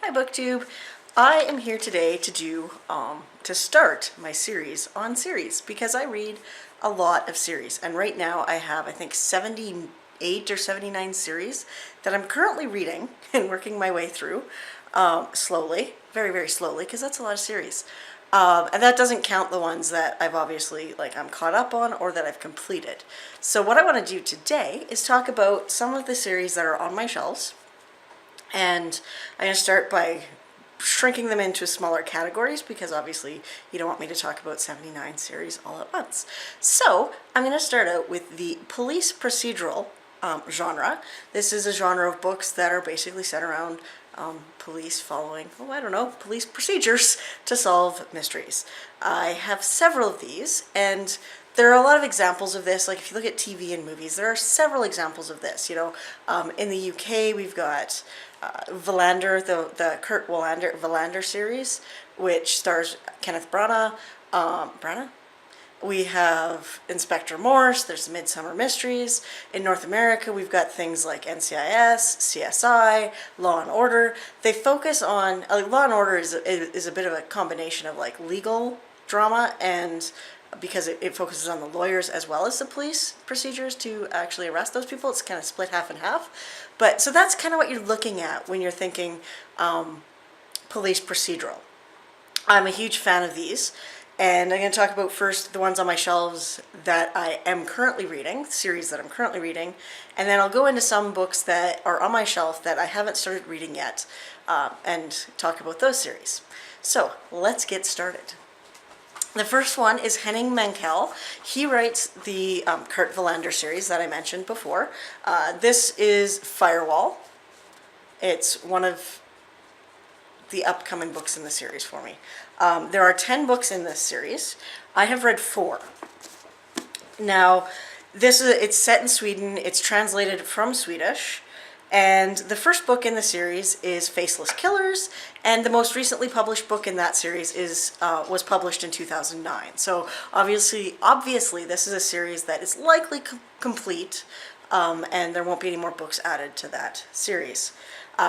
Hi BookTube. I am here today to start my series on series because I read a lot of series, and right now I have I think 78 or 79 series that I'm currently reading and working my way through slowly, very slowly, because that's a lot of series. And that doesn't count the ones that I've obviously I'm caught up on or that I've completed. So what I want to do today is talk about some of the series that are on my shelves. And I'm going to start by shrinking them into smaller categories because obviously you don't want me to talk about 79 series all at once. So I'm going to start out with the police procedural genre. This is a genre of books that are basically set around police following, police procedures to solve mysteries. I have several of these, and there are a lot of examples of this. Like if you look at TV and movies, there are several examples of this. In the UK, we've got Wallander, the Kurt Wallander series, which stars Kenneth Branagh. We have Inspector Morse. There's Midsummer Mysteries. In North America, we've got things like NCIS, CSI, Law and Order. They focus on Law and Order is a bit of a combination of legal drama, and because it focuses on the lawyers as well as the police procedures to actually arrest those people. It's kind of split half and half. But so that's kind of what you're looking at when you're thinking police procedural. I'm a huge fan of these, and I'm going to talk about first the ones on my shelves that I am currently reading, series that I'm currently reading, and then I'll go into some books that are on my shelf that I haven't started reading yet and talk about those series. So let's get started. The first one is Henning Mankell. He writes the Kurt Wallander series that I mentioned before. This is Firewall. It's one of the upcoming books in the series for me. There are 10 books in this series. I have read 4. Now, it's set in Sweden. It's translated from Swedish. And the first book in the series is Faceless Killers, and the most recently published book in that series was published in 2009. So obviously, this is a series that is likely complete, and there won't be any more books added to that series.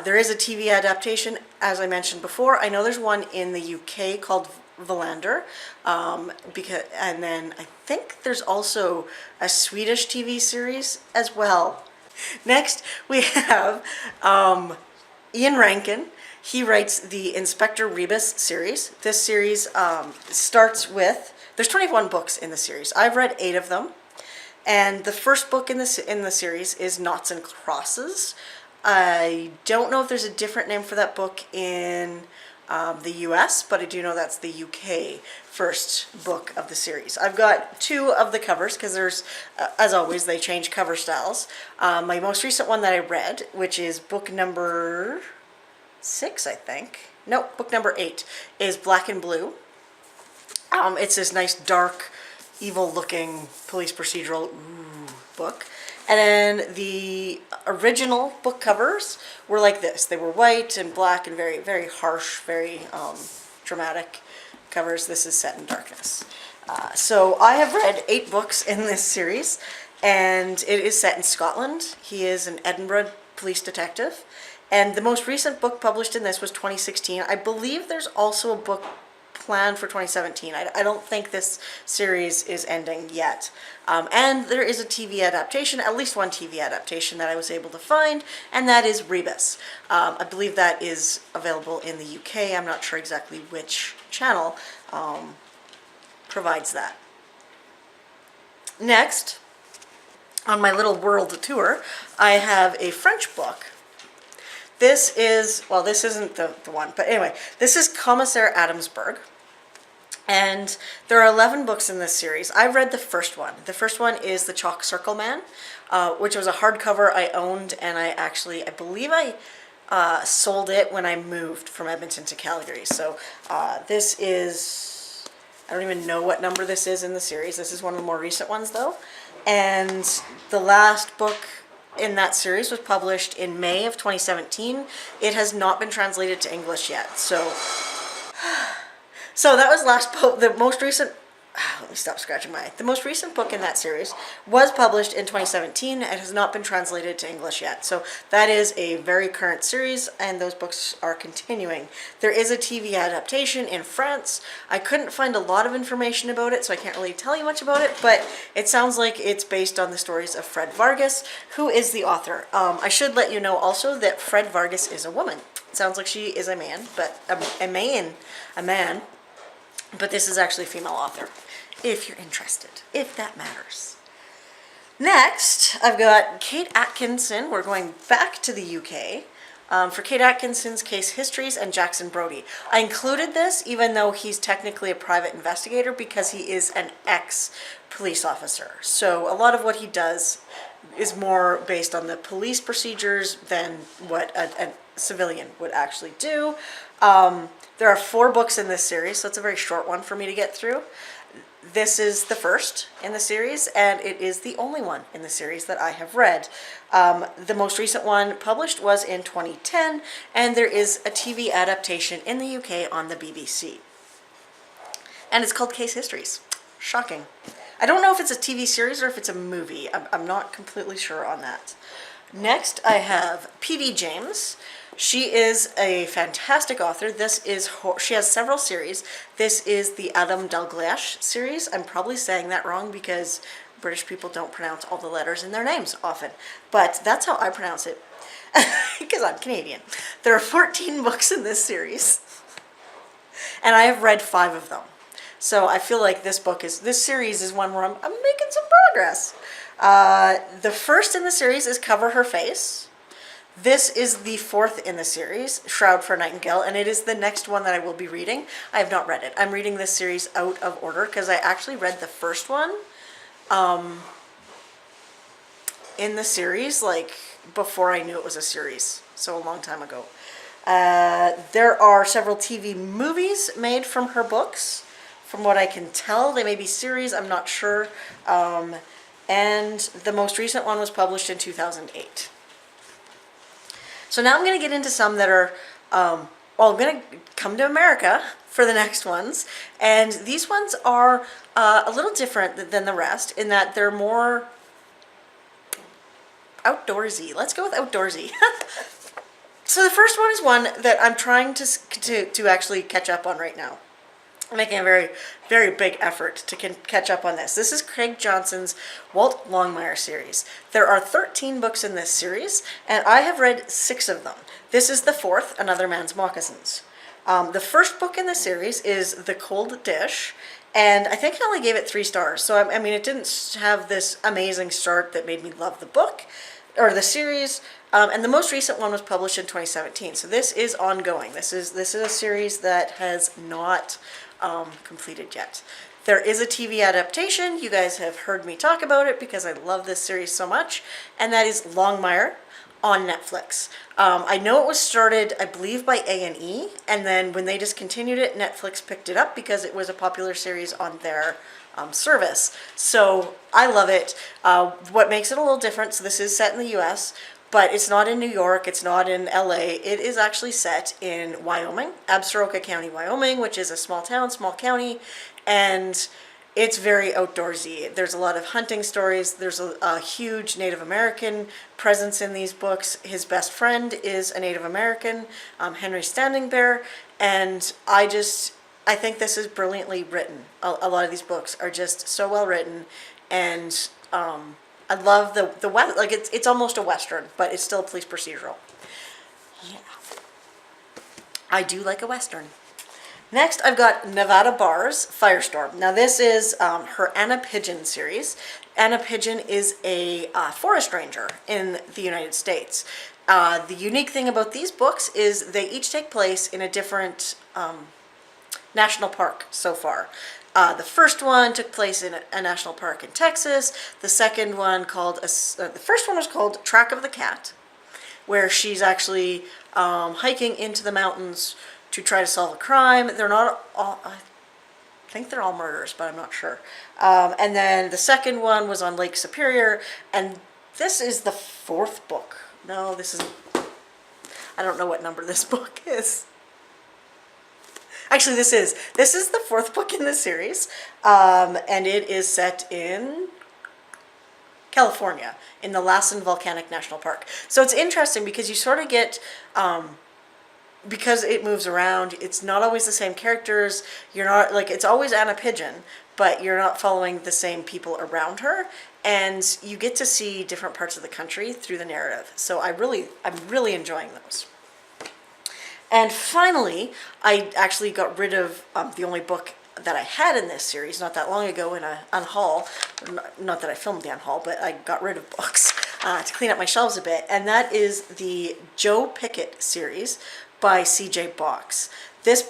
There is a TV adaptation, as I mentioned before. I know there's one in the UK called Wallander, and then I think there's also a Swedish TV series as well. Next, we have Ian Rankin. He writes the Inspector Rebus series. This series starts with, there's 21 books in the series. I've read 8 of them. And the first book in the series is Knots and Crosses. I don't know if there's a different name for that book in the US, but I do know that's the UK first book of the series. I've got 2 of the covers because there's, as always, they change cover styles. My most recent one that I read, which is book number 6, I think. No, book number 8, is Black and Blue. It's this nice, dark, evil-looking police procedural book. And then the original book covers were like this. They were white and black and very harsh, very dramatic covers. This is set in darkness. So I have read 8 books in this series, and it is set in Scotland. He is an Edinburgh police detective. And the most recent book published in this was 2016. I believe there's also a book planned for 2017. I don't think this series is ending yet. And there is a TV adaptation, at least one TV adaptation that I was able to find, and that is Rebus. I believe that is available in the UK. I'm not sure exactly which channel provides that. Next, on my little world tour, I have a French book. This is, well, this isn't the one, but anyway, this is Commissaire Adamsberg. And there are 11 books in this series. I read the first one. The first one is The Chalk Circle Man, which was a hardcover I owned, and I believe I sold it when I moved from Edmonton to Calgary. So this is, I don't even know what number this is in the series. This is one of the more recent ones, though. And the last book in that series was published in May of 2017. It has not been translated to English yet. So that was the most recent let me stop scratching my eye. The most recent book in that series was published in 2017 and has not been translated to English yet. So that is a very current series, and those books are continuing. There is a TV adaptation in France. I couldn't find a lot of information about it, so I can't really tell you much about it, but it sounds like it's based on the stories of Fred Vargas, who is the author. I should let you know also that Fred Vargas is a woman. It sounds like she is a man, but a man, but this is actually a female author, if you're interested, if that matters. Next, I've got Kate Atkinson. We're going back to the UK for Kate Atkinson's Case Histories and Jackson Brodie. I included this even though he's technically a private investigator because he is an ex-police officer. So a lot of what he does is more based on the police procedures than what a civilian would actually do. There are 4 books in this series, so it's a very short one for me to get through. This is the first in the series, and it is the only one in the series that I have read. The most recent one published was in 2010, and there is a TV adaptation in the UK on the BBC. And it's called Case Histories. Shocking. I don't know if it's a TV series or if it's a movie. I'm not completely sure on that. Next, I have P.D. James. She is a fantastic author. She has several series. This is the Adam Dalgleish series. I'm probably saying that wrong because British people don't pronounce all the letters in their names often. But that's how I pronounce it because I'm Canadian. There are 14 books in this series, and I have read 5 of them. So I feel like this series is one where I'm making some progress. The first in the series is Cover Her Face. This is the 4th in the series, Shroud for Nightingale, and it is the next one that I will be reading. I have not read it. I'm reading this series out of order because I actually read the first one in the series, like before I knew it was a series, so a long time ago. There are several TV movies made from her books. From what I can tell, they may be series, I'm not sure. And the most recent one was published in 2008. So now I'm going to get into some that are, I'm going to come to America for the next ones. And these ones are a little different than the rest in that they're more outdoorsy. Let's go with outdoorsy. So the first one is one that I'm trying to actually catch up on right now. I'm making a very, very big effort to catch up on this. This is Craig Johnson's Walt Longmire series. There are 13 books in this series, and I have read 6 of them. This is the 4th, Another Man's Moccasins. The first book in the series is The Cold Dish, and I think I only gave it 3 stars. So, I mean, it didn't have this amazing start that made me love the book, or the series. And the most recent one was published in 2017. So this is ongoing. This is a series that has not completed yet. There is a TV adaptation. You guys have heard me talk about it because I love this series so much, and that is Longmire on Netflix. I know it was started, I believe, by A&E, and then when they discontinued it, Netflix picked it up because it was a popular series on their service. So I love it. What makes it a little different, so this is set in the US, but it's not in New York, it's not in LA. It is actually set in Wyoming, Absaroka County, Wyoming, which is a small town, small county, and it's very outdoorsy. There's a lot of hunting stories. There's a huge Native American presence in these books. His best friend is a Native American, Henry Standing Bear, and I think this is brilliantly written. A lot of these books are just so well written, and I love the like it's almost a Western, but it's still a police procedural. Yeah. I do like a Western. Next, I've got Nevada Barr's Firestorm. Now, this is her Anna Pigeon series. Anna Pigeon is a forest ranger in the United States. The unique thing about these books is they each take place in a different national park so far. The first one took place in a national park in Texas. The second one the first one was called Track of the Cat, where she's actually hiking into the mountains to try to solve a crime. They're not all, I think they're all murders, but I'm not sure. And then the second one was on Lake Superior, and this is the 4th book. No, this isn't. I don't know what number this book is. Actually, this is the fourth book in the series, and it is set in California, in the Lassen Volcanic National Park. So it's interesting because you sort of get, because it moves around, it's not always the same characters. You're not, like, it's always Anna Pigeon, but you're not following the same people around her. And you get to see different parts of the country through the narrative. So I'm really enjoying those. And finally, I actually got rid of the only book that I had in this series not that long ago in a unhaul. Not that I filmed the unhaul, but I got rid of books to clean up my shelves a bit. And that is the Joe Pickett series by C.J. Box. This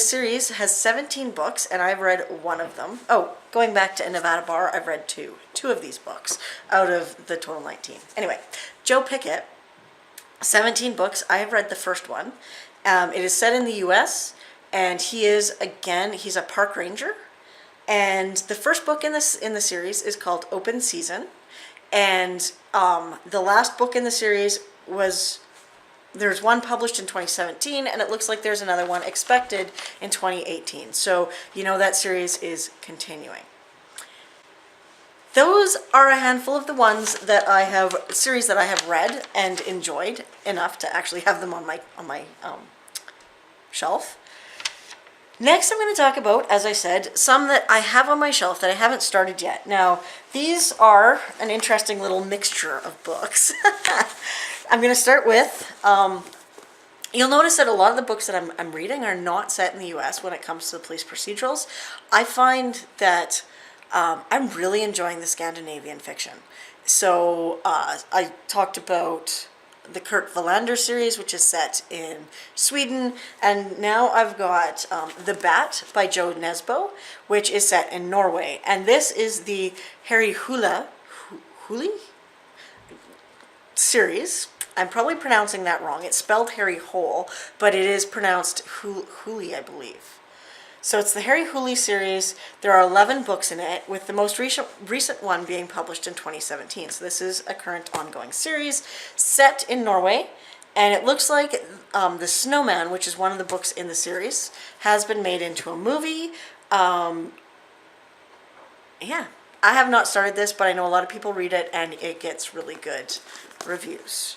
series has 17 books, and I've read one of them. Oh, going back to Nevada Bar, I've read two of these books out of the total 19. Anyway, Joe Pickett, 17 books. I have read the first one. It is set in the U.S., and he's a park ranger. And the first book in the series is called Open Season. And the last book in the series there's one published in 2017, and it looks like there's another one expected in 2018. So, that series is continuing. Those are a handful of the series that I have read and enjoyed enough to actually have them on my shelf. Next, I'm going to talk about, as I said, some that I have on my shelf that I haven't started yet. Now, these are an interesting little mixture of books. I'm going to start with, you'll notice that a lot of the books that I'm reading are not set in the U.S. when it comes to the police procedurals. I find that I'm really enjoying the Scandinavian fiction. So I talked about the Kurt Wallander series, which is set in Sweden, and now I've got The Bat by Joe Nesbo, which is set in Norway. And this is the Harry Huli series. I'm probably pronouncing that wrong. It's spelled Harry Hole, but it is pronounced Huli, I believe. So it's the Harry Huli series. There are 11 books in it, with the most recent one being published in 2017. So this is a current ongoing series set in Norway. And it looks like The Snowman, which is one of the books in the series, has been made into a movie. Yeah, I have not started this, but I know a lot of people read it, and it gets really good reviews.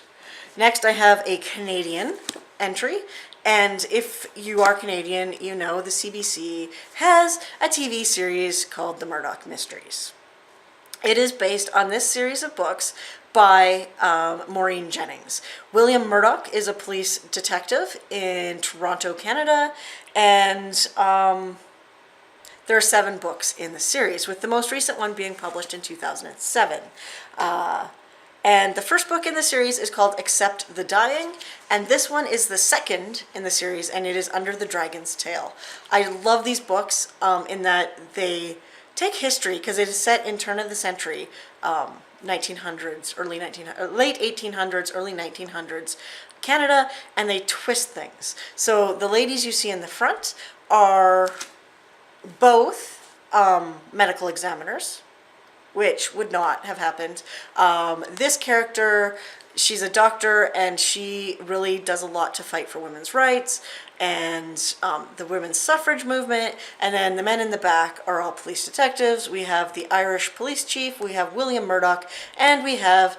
Next, I have a Canadian entry. And if you are Canadian, you know the CBC has a TV series called The Murdoch Mysteries. It is based on this series of books by Maureen Jennings. William Murdoch is a police detective in Toronto, Canada, and there are 7 books in the series, with the most recent one being published in 2007. And the first book in the series is called Accept the Dying, and this one is the second in the series, and it is Under the Dragon's Tail. I love these books in that they take history, because it is set in turn of the century, 1900s, late 1800s, early 1900s Canada, and they twist things. So the ladies you see in the front are both medical examiners, which would not have happened. This character, she's a doctor, and she really does a lot to fight for women's rights and the women's suffrage movement. And then the men in the back are all police detectives. We have the Irish police chief, we have William Murdoch, and we have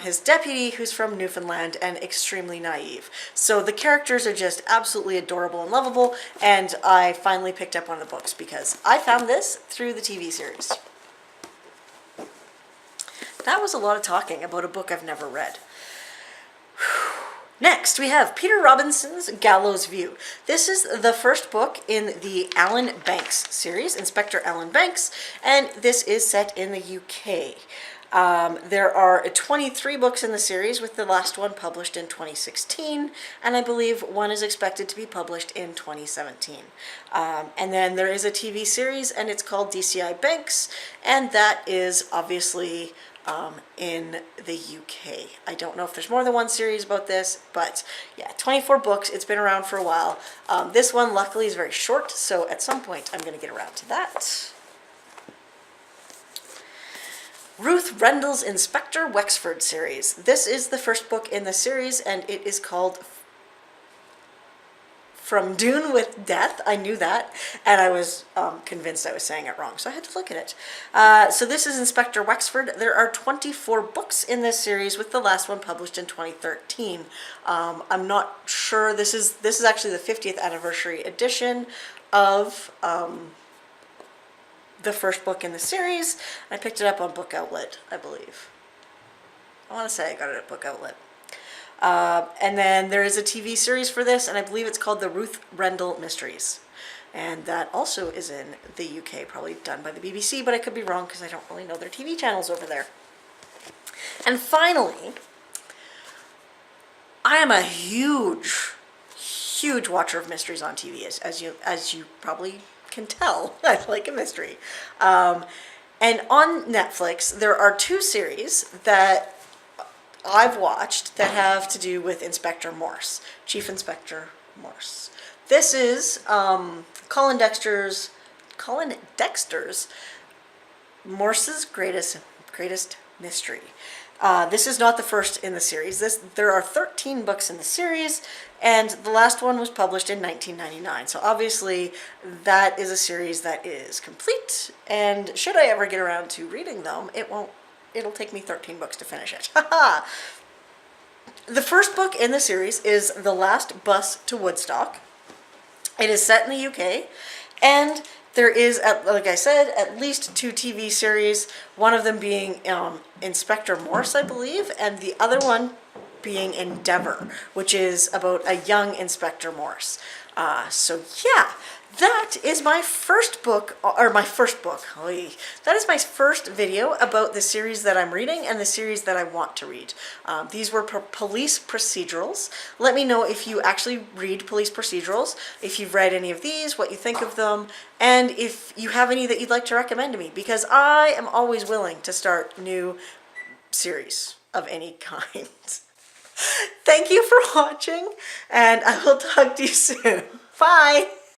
his deputy, who's from Newfoundland and extremely naive. So the characters are just absolutely adorable and lovable, and I finally picked up one of the books because I found this through the TV series. That was a lot of talking about a book I've never read. Next, we have Peter Robinson's Gallows View. This is the first book in the Alan Banks series, Inspector Alan Banks, and this is set in the UK. There are 23 books in the series, with the last one published in 2016, and I believe one is expected to be published in 2017. And then there is a TV series, and it's called DCI Banks, and that is obviously in the UK. I don't know if there's more than one series about this, but yeah, 24 books. It's been around for a while. This one, luckily, is very short, so at some point I'm going to get around to that. Ruth Rendell's Inspector Wexford series. This is the first book in the series, and it is called from Dune with Death. I knew that, and I was convinced I was saying it wrong, so I had to look at it. So this is Inspector Wexford. There are 24 books in this series, with the last one published in 2013. I'm not sure. This is actually the 50th anniversary edition of the first book in the series. I picked it up on Book Outlet, I believe. I want to say I got it at Book Outlet. And then there is a TV series for this, and I believe it's called the Ruth Rendell Mysteries. And that also is in the UK, probably done by the BBC, but I could be wrong because I don't really know their TV channels over there. And finally, I am a huge watcher of mysteries on TV, as you probably can tell. I like a mystery. And on Netflix, there are 2 series that I've watched that have to do with Inspector Morse, Chief Inspector Morse. This is Colin Dexter's Morse's Greatest Mystery. This is not the first in the series. There are 13 books in the series, and the last one was published in 1999. So obviously that is a series that is complete, and should I ever get around to reading them, it'll take me 13 books to finish it. The first book in the series is The Last Bus to Woodstock. It is set in the UK, and there is, like I said, at least 2 TV series, one of them being Inspector Morse, I believe, and the other one being Endeavour, which is about a young Inspector Morse. So yeah, that is my first book, that is my first video about the series that I'm reading and the series that I want to read. These were police procedurals. Let me know if you actually read police procedurals, if you've read any of these, what you think of them, and if you have any that you'd like to recommend to me, because I am always willing to start new series of any kind. Thank you for watching, and I will talk to you soon. Bye!